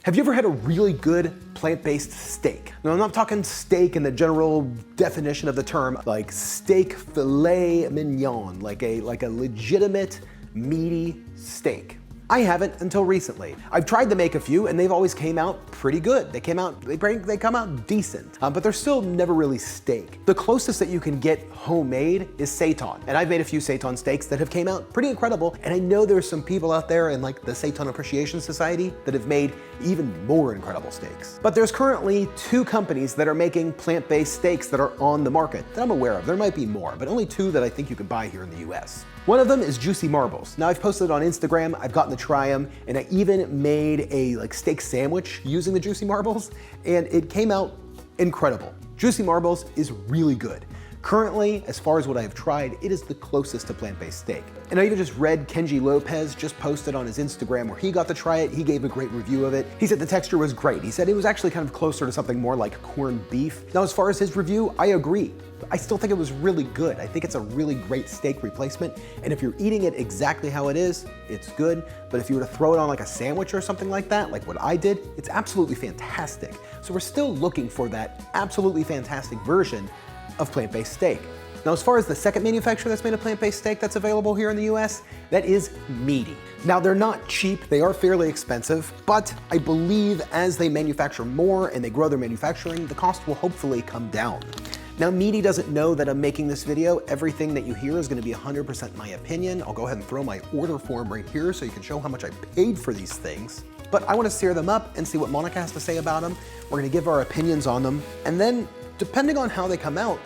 Have you ever had a really good plant-based steak? Now, I'm not talking steak in the general definition of the term, like steak filet mignon, like a legitimate meaty steak. I haven't until recently. I've tried to make a few and they've always came out pretty good. They come out decent, but they're still never really steak. The closest that you can get homemade is seitan. And I've made a few seitan steaks that have came out pretty incredible. And I know there's some people out there in like the Seitan Appreciation Society that have made even more incredible steaks. But there's currently 2 companies that are making plant-based steaks that are on the market that I'm aware of. There might be more, but only 2 that I think you can buy here in the US. One of them is Juicy Marbles. Now I've posted it on Instagram, I've gotten to try them, and I even made a steak sandwich using the Juicy Marbles, and it came out incredible. Juicy Marbles is really good. Currently, as far as what I have tried, it is the closest to plant-based steak. And I even just read Kenji Lopez just posted on his Instagram where he got to try it. He gave a great review of it. He said the texture was great. He said it was actually kind of closer to something more like corned beef. Now, as far as his review, I agree. I still think it was really good. I think it's a really great steak replacement. And if you're eating it exactly how it is, it's good. But if you were to throw it on like a sandwich or something like that, like what I did, it's absolutely fantastic. So we're still looking for that absolutely fantastic version of plant-based steak. Now, as far as the second manufacturer that's made a plant-based steak that's available here in the US, that is Meati. Now, they're not cheap, they are fairly expensive, but I believe as they manufacture more and they grow their manufacturing, the cost will hopefully come down. Now, Meati doesn't know that I'm making this video. Everything that you hear is gonna be 100% my opinion. I'll go ahead and throw my order form right here so you can show how much I paid for these things. But I wanna sear them up and see what Monica has to say about them. We're gonna give our opinions on them, and then depending on how they come out,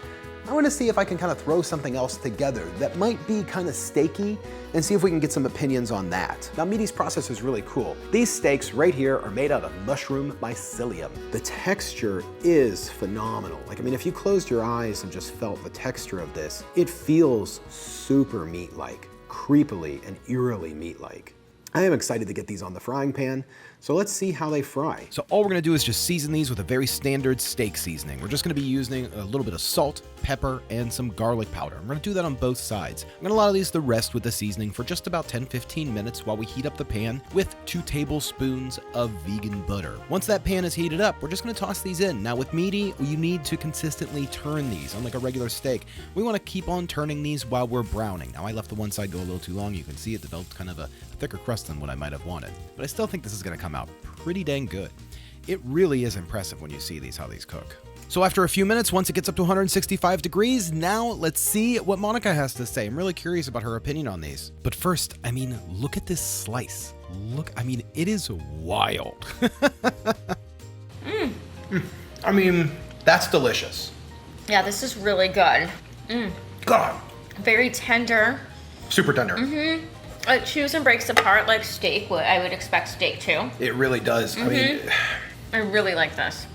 I want to see if I can kind of throw something else together that might be kind of steaky and see if we can get some opinions on that. Now, Meati's process is really cool. These steaks right here are made out of mushroom mycelium. The texture is phenomenal. Like, I mean, if you closed your eyes and just felt the texture of this, it feels super meat-like, creepily and eerily meat-like. I am excited to get these on the frying pan, so let's see how they fry. So all we're gonna do is just season these with a very standard steak seasoning. We're just gonna be using a little bit of salt, pepper, and some garlic powder. I'm gonna do that on both sides. I'm gonna allow these to rest with the seasoning for just about 10-15 minutes while we heat up the pan with 2 tablespoons of vegan butter. Once that pan is heated up, we're just gonna toss these in. Now with Meati, you need to consistently turn these. Unlike a regular steak, we wanna keep on turning these while we're browning. Now I left the one side go a little too long. You can see it developed kind of a thicker crust than what I might have wanted. But I still think this is gonna come out pretty dang good. It really is impressive when you see these, how these cook. So after a few minutes, once it gets up to 165 degrees, now let's see what Monica has to say. I'm really curious about her opinion on these. But first, I mean, look at this slice. Look, I mean, it is wild. I mean, that's delicious. Yeah, this is really good. God. Very tender. Super tender. It chews and breaks apart like steak. I would expect steak too. It really does. I mean, I really like this.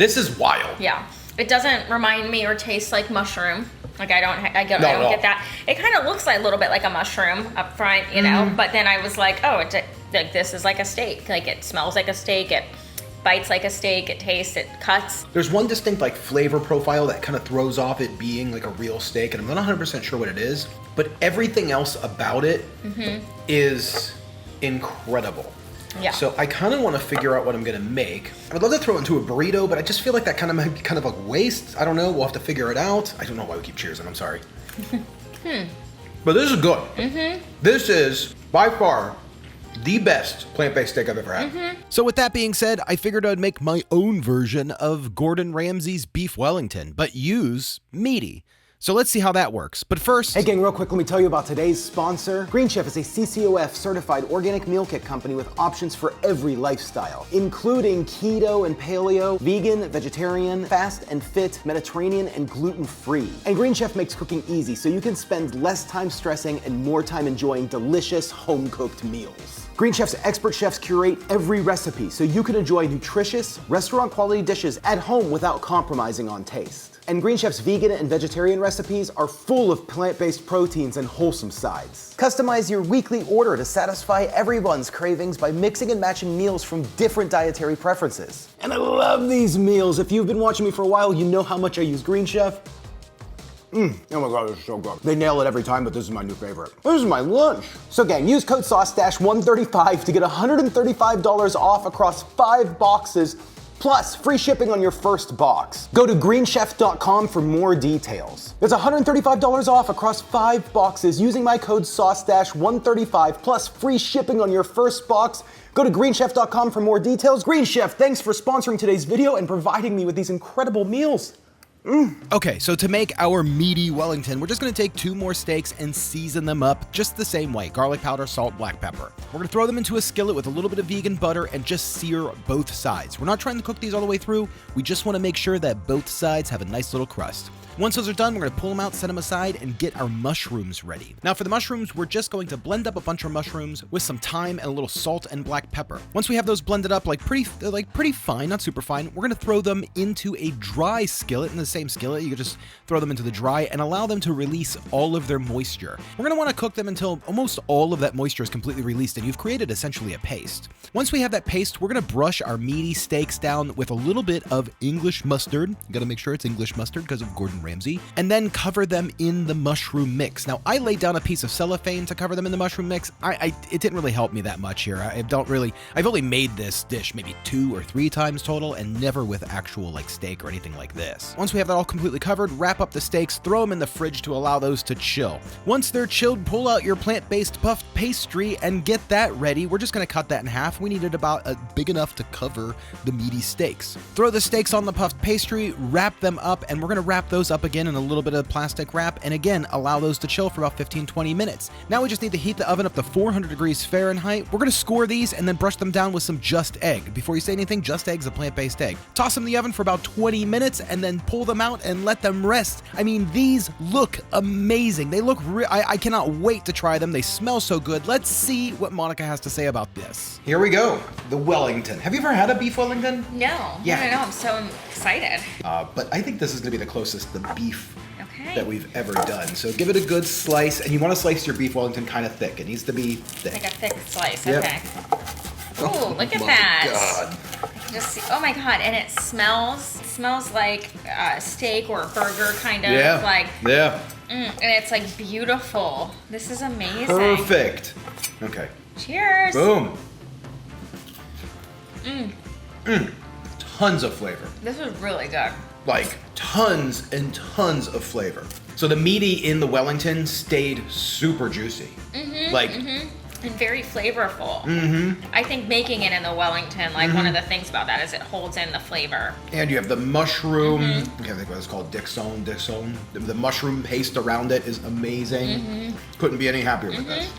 this is wild. Yeah, it doesn't remind me or taste like mushroom. Like I don't get that. It kind of looks like a little bit like a mushroom up front, you know. But then I was like, oh, like this is like a steak. Like it smells like a steak. It bites like a steak. It tastes. It cuts. There's one distinct like flavor profile that kind of throws off it being like a real steak, and I'm not 100% sure what it is. But everything else about it is incredible. Yeah. So I kind of want to figure out what I'm gonna make. I would love to throw it into a burrito, but I just feel like that kind of might be kind of a waste. I don't know. We'll have to figure it out. I don't know why we keep cheersing. I'm sorry. But this is good. This is by far the best plant-based steak I've ever had. So with that being said, I figured I'd make my own version of Gordon Ramsay's beef Wellington, but use Meati. So let's see how that works. But first... Hey gang, real quick, let me tell you about today's sponsor. Green Chef is a CCOF certified organic meal kit company with options for every lifestyle, including keto and paleo, vegan, vegetarian, fast and fit, Mediterranean, and gluten-free. And Green Chef makes cooking easy so you can spend less time stressing and more time enjoying delicious home-cooked meals. Green Chef's expert chefs curate every recipe so you can enjoy nutritious, restaurant-quality dishes at home without compromising on taste. And Green Chef's vegan and vegetarian recipes are full of plant-based proteins and wholesome sides. Customize your weekly order to satisfy everyone's cravings by mixing and matching meals from different dietary preferences. And I love these meals. If you've been watching me for a while, you know how much I use Green Chef. Oh my God, this is so good. They nail it every time, but this is my new favorite. This is my lunch. So gang, use code SauceStache135 to get $135 off across 5 boxes, plus free shipping on your first box. Go to greenchef.com for more details. There's $135 off across 5 boxes using my code SauceStache135, plus free shipping on your first box. Go to greenchef.com for more details. Green Chef, thanks for sponsoring today's video and providing me with these incredible meals. Okay, so to make our meaty Wellington, we're just gonna take 2 more steaks and season them up just the same way. Garlic powder, salt, black pepper. We're gonna throw them into a skillet with a little bit of vegan butter and just sear both sides. We're not trying to cook these all the way through. We just wanna make sure that both sides have a nice little crust. Once those are done, we're gonna pull them out, set them aside, and get our mushrooms ready. Now for the mushrooms, we're just going to blend up a bunch of mushrooms with some thyme and a little salt and black pepper. Once we have those blended up pretty fine, not super fine, we're gonna throw them into a dry skillet. In the same skillet, you can just throw them into the dry and allow them to release all of their moisture. We're gonna wanna cook them until almost all of that moisture is completely released and you've created essentially a paste. Once we have that paste, we're gonna brush our meaty steaks down with a little bit of English mustard. You gotta make sure it's English mustard because of Gordon Ramsay, and then cover them in the mushroom mix. Now, I laid down a piece of cellophane to cover them in the mushroom mix. It didn't really help me that much here. I've only made this dish maybe 2 or 3 times total, and never with actual steak or anything like this. Once we have that all completely covered, wrap up the steaks, throw them in the fridge to allow those to chill. Once they're chilled, pull out your plant-based puffed pastry and get that ready. We're just gonna cut that in half. We need it about big enough to cover the meaty steaks. Throw the steaks on the puffed pastry, wrap them up, and we're gonna wrap those up again in a little bit of plastic wrap, and again, allow those to chill for about 15-20 minutes. Now we just need to heat the oven up to 400 degrees Fahrenheit. We're gonna score these and then brush them down with some Just Egg. Before you say anything, Just Egg's a plant-based egg. Toss them in the oven for about 20 minutes and then pull them out and let them rest. I mean, these look amazing. They look I cannot wait to try them. They smell so good. Let's see what Monica has to say about this. Here we go, the Wellington. Have you ever had a beef Wellington? No. Yeah. I don't know. I'm so excited. But I think this is gonna be the closest to beef Okay. that we've ever done. So give it a good slice, and you want to slice your beef Wellington kind of thick. It needs to be thick. Like a thick slice. Yep. Okay. Ooh, look at that. God. I can just see. Oh my God! And it smells like steak or burger kind of. Yeah. Yeah. And it's beautiful. This is amazing. Perfect. Okay. Cheers. Boom. Tons of flavor. This is really good. Tons and tons of flavor. So the meaty in the Wellington stayed super juicy. And very flavorful. I think making it in the Wellington, one of the things about that is it holds in the flavor. And you have the mushroom. I can't think what it's called. Dixon. The mushroom paste around it is amazing. Couldn't be any happier with this.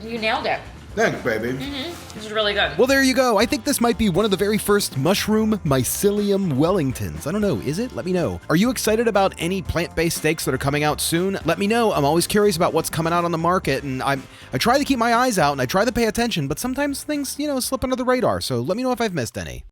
You nailed it. Thanks, baby. This is really good. Well, there you go. I think this might be one of the very first mushroom mycelium Wellingtons. I don't know, is it? Let me know. Are you excited about any plant-based steaks that are coming out soon? Let me know. I'm always curious about what's coming out on the market, and I try to keep my eyes out and I try to pay attention, but sometimes things, slip under the radar. So let me know if I've missed any.